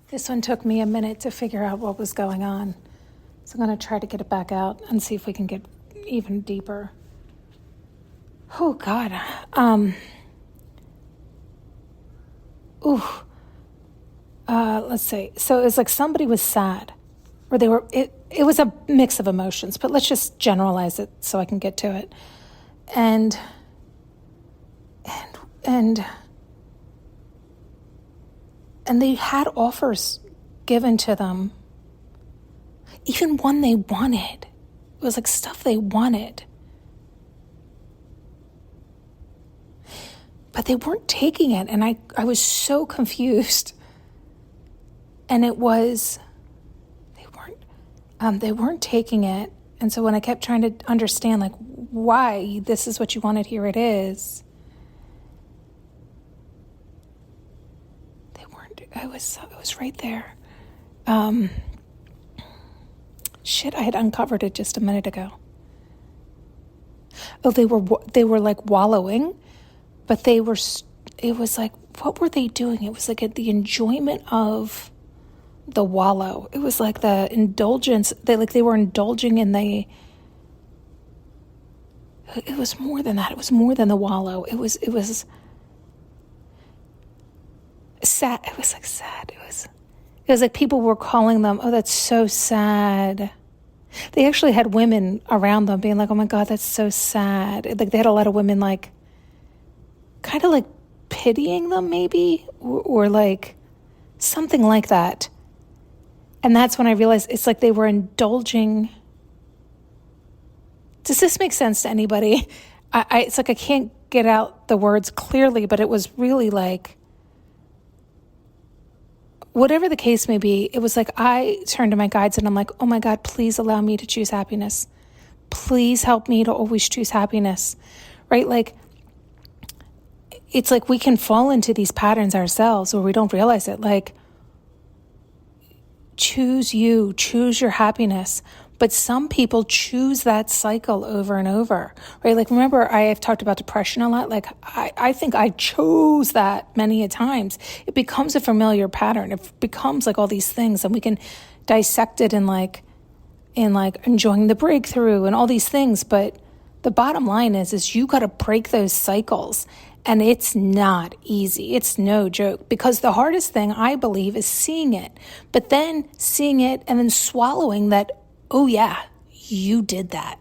This one took me a minute to figure out what was going on. So I'm going to try to get it back out and see if we can get even deeper. Oh, God. Let's see. So it was like somebody was sad. Or it was a mix of emotions. But let's just generalize it so I can get to it. And they had offers given to them, even one they wanted. It was like stuff they wanted. But they weren't taking it, and I was so confused. And it was, they weren't taking it. And so when I kept trying to understand, like, why this is what you wanted, here it is. It was right there. I had uncovered it just a minute ago. Oh, they were like wallowing, but it was like, what were they doing? It was like the enjoyment of the wallow. It was like the indulgence. They were indulging in it was more than that. It was more than the wallow. It was sad. It was like sad. It was like people were calling them, oh, that's so sad. They actually had women around them being like, oh my God, that's so sad. Like they had a lot of women like kind of like pitying them maybe, or like something like that. And that's when I realized it's like they were indulging. Does this make sense to anybody? It's like I can't get out the words clearly, but it was really like, whatever the case may be, it was like I turned to my guides and I'm like, oh my God, please allow me to choose happiness. Please help me to always choose happiness, right? Like, it's like we can fall into these patterns ourselves where we don't realize it. Like, choose you, choose your happiness. But some people choose that cycle over and over, right? Like, remember, I have talked about depression a lot. Like, I think I chose that many a times. It becomes a familiar pattern. It becomes like all these things, and we can dissect it in like enjoying the breakthrough and all these things. But the bottom line is you got to break those cycles. And it's not easy. It's no joke, because the hardest thing, I believe, is seeing it. But then seeing it and then swallowing that, oh yeah, you did that,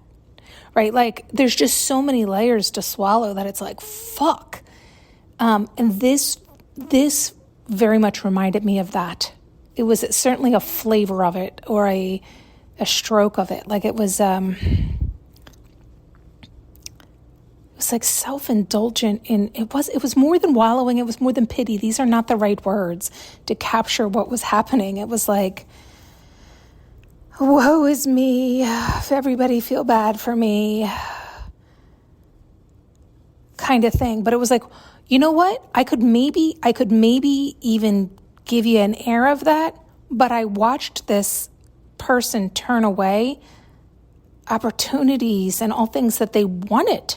right? Like there's just so many layers to swallow that it's like, fuck. And this very much reminded me of that. It was certainly a flavor of it, or a stroke of it. Like it was like self-indulgent it was more than wallowing. It was more than pity. These are not the right words to capture what was happening. It was like, woe is me, if everybody feel bad for me, kind of thing. But it was like, you know what? I could maybe even give you an air of that, but I watched this person turn away opportunities and all things that they wanted.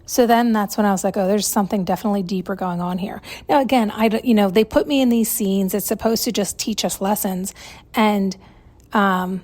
So then that's when I was like, oh, there's something definitely deeper going on here. Now, again, they put me in these scenes. It's supposed to just teach us lessons. And, but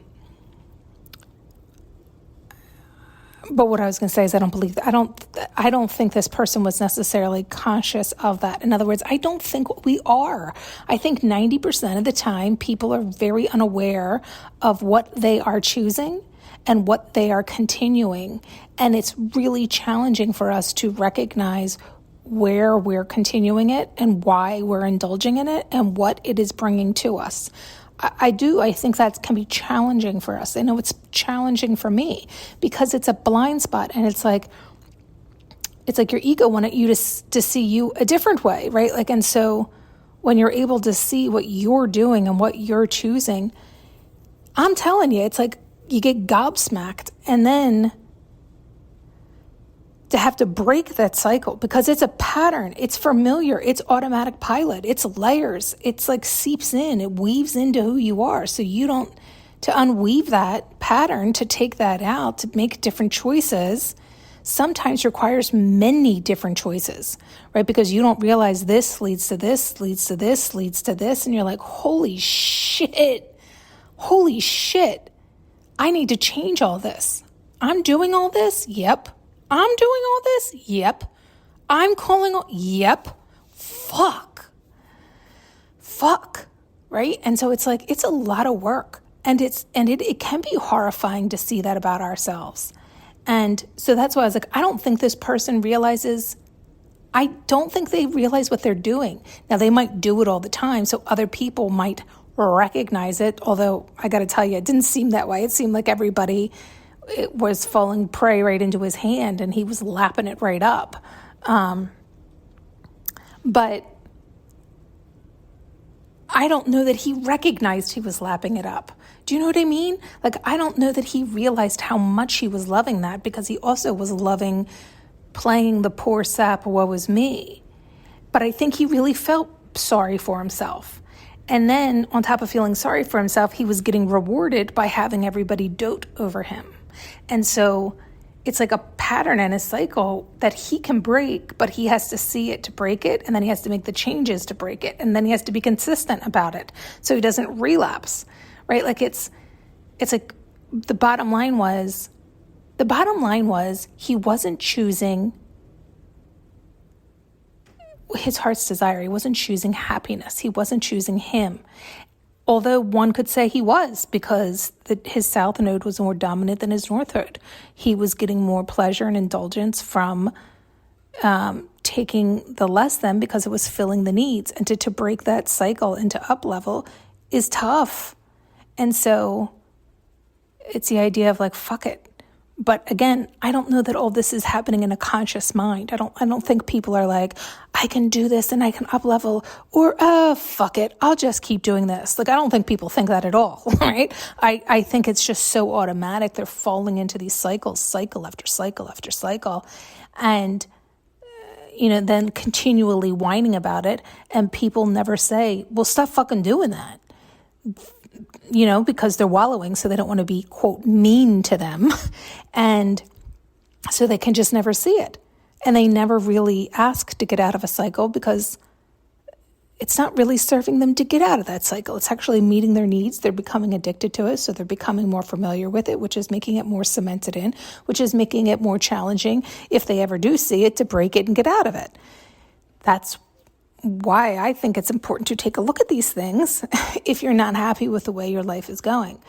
what I was going to say is I don't think this person was necessarily conscious of that. In other words, I don't think we are. I think 90% of the time people are very unaware of what they are choosing and what they are continuing. And it's really challenging for us to recognize where we're continuing it and why we're indulging in it and what it is bringing to us. I think that can be challenging for us. I know it's challenging for me because it's a blind spot, and it's like your ego wanted you to see you a different way, right? Like, and so when you're able to see what you're doing and what you're choosing, I'm telling you, it's like you get gobsmacked, and then to have to break that cycle because it's a pattern, it's familiar, it's automatic pilot, it's layers, it's like seeps in, it weaves into who you are. So to unweave that pattern, to take that out, to make different choices, sometimes requires many different choices, right? Because you don't realize this leads to this, leads to this, leads to this. And you're like, holy shit, I need to change all this. I'm doing all this? Yep. I'm doing all this? Yep. I'm calling all, yep. Fuck. Right? And so it's like, it's a lot of work. And it can be horrifying to see that about ourselves. And so that's why I was like, I don't think this person realizes, I don't think they realize what they're doing. Now, they might do it all the time, so other people might recognize it, although I got to tell you, it didn't seem that way. It seemed like everybody was falling prey right into his hand, and he was lapping it right up. But I don't know that he recognized he was lapping it up. Do you know what I mean? Like, I don't know that he realized how much he was loving that, because he also was loving playing the poor sap, woe is me. But I think he really felt sorry for himself. And then on top of feeling sorry for himself, he was getting rewarded by having everybody dote over him. And so it's like a pattern and a cycle that he can break, but he has to see it to break it, and then he has to make the changes to break it, and then he has to be consistent about it so he doesn't relapse, right? Like it's like the bottom line was he wasn't choosing his heart's desire. He wasn't choosing happiness. He wasn't choosing him. Although one could say he was, because his south node was more dominant than his north node. He was getting more pleasure and indulgence from taking the less than, because it was filling the needs. And to break that cycle into up level is tough. And so it's the idea of like, fuck it. But again, I don't know that all this is happening in a conscious mind. I don't think people are like, I can do this and I can up level, or fuck it, I'll just keep doing this. Like, I don't think people think that at all, right? I think it's just so automatic. They're falling into these cycles, cycle after cycle after cycle, and then continually whining about it. And people never say, well, stop fucking doing that. Because they're wallowing, so they don't want to be, quote, mean to them. And so they can just never see it. And they never really ask to get out of a cycle, because it's not really serving them to get out of that cycle. It's actually meeting their needs. They're becoming addicted to it, so they're becoming more familiar with it, which is making it more cemented in, which is making it more challenging, if they ever do see it, to break it and get out of it. That's why I think it's important to take a look at these things if you're not happy with the way your life is going,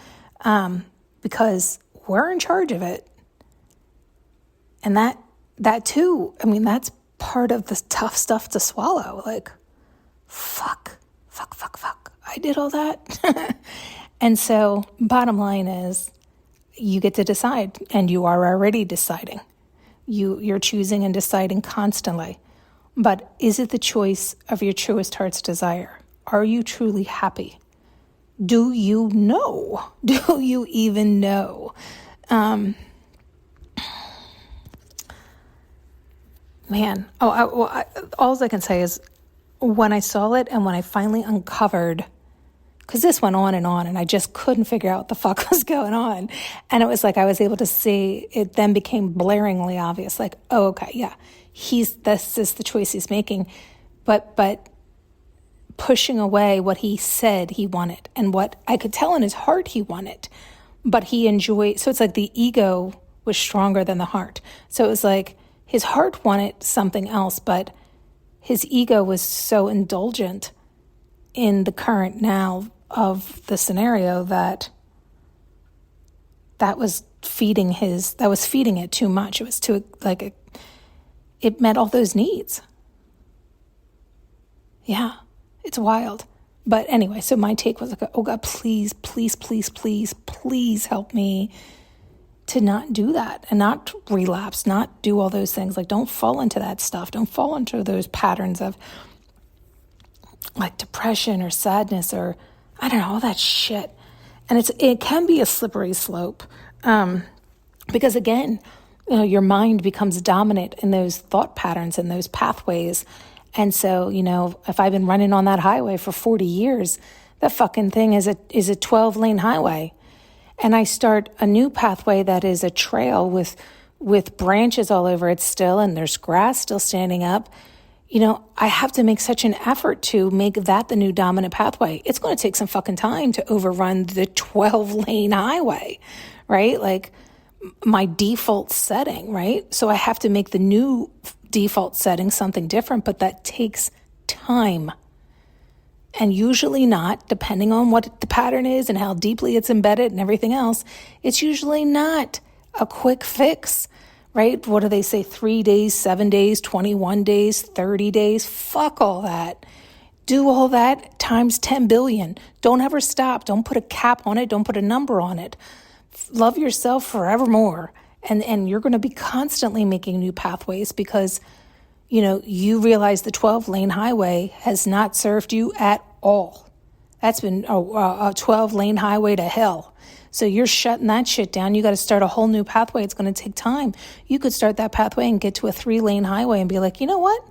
because we're in charge of it. And that too, that's part of the tough stuff to swallow. Like, fuck, I did all that. And so bottom line is, you get to decide, and you are already deciding. You're choosing and deciding constantly. But is it the choice of your truest heart's desire? Are you truly happy? Do you know? Do you even know? All I can say is, when I saw it and when I finally uncovered, because this went on and I just couldn't figure out what the fuck was going on. And it was like I was able to see, it then became blaringly obvious, like, oh, okay, yeah. This is the choice he's making, but pushing away what he said he wanted and what I could tell in his heart he wanted, but he enjoyed. So it's like the ego was stronger than the heart. So it was like his heart wanted something else, but his ego was so indulgent in the current now of the scenario that was feeding it too much. It was too it met all those needs. Yeah, it's wild. But anyway, so my take was like, oh God, please, please, please, please, please help me to not do that and not relapse, not do all those things. Like, don't fall into that stuff. Don't fall into those patterns of like depression or sadness or I don't know, all that shit. And it can be a slippery slope, because again, your mind becomes dominant in those thought patterns and those pathways. And so, if I've been running on that highway for 40 years, that fucking thing is a 12-lane highway. And I start a new pathway that is a trail with with branches all over it still, and there's grass still standing up, I have to make such an effort to make that the new dominant pathway. It's going to take some fucking time to overrun the 12-lane highway, right? Like my default setting, right? So I have to make the new default setting something different, but that takes time. And usually not, depending on what the pattern is and how deeply it's embedded and everything else, it's usually not a quick fix, right? What do they say? 3 days, 7 days, 21 days, 30 days? Fuck all that. Do all that times 10 billion. Don't ever stop. Don't put a cap on it. Don't put a number on it. Love yourself forevermore. And you're going to be constantly making new pathways because you realize the 12-lane highway has not served you at all. That's been a 12-lane highway to hell. So you're shutting that shit down. You got to start a whole new pathway. It's going to take time. You could start that pathway and get to a 3-lane highway and be like, you know what?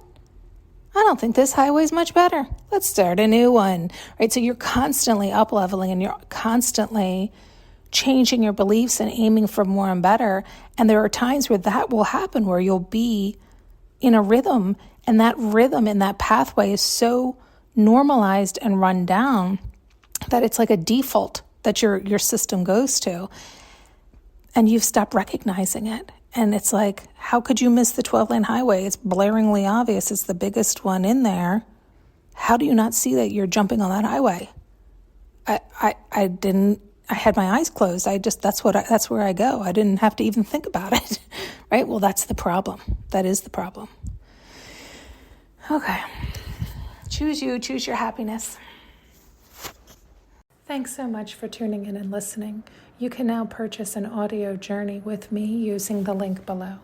I don't think this highway is much better. Let's start a new one, right? So you're constantly up-leveling and you're constantly changing your beliefs and aiming for more and better. And there are times where that will happen, where you'll be in a rhythm, and that rhythm and that pathway is so normalized and run down that it's like a default that your system goes to, and you've stopped recognizing it. And it's like, how could you miss the 12-lane highway? It's blaringly obvious. It's the biggest one in there. How do you not see that you're jumping on that highway? I didn't. I had my eyes closed. That's where I go. I didn't have to even think about it, right? Well, that's the problem. That is the problem. Okay. Choose you, choose your happiness. Thanks so much for tuning in and listening. You can now purchase an audio journey with me using the link below.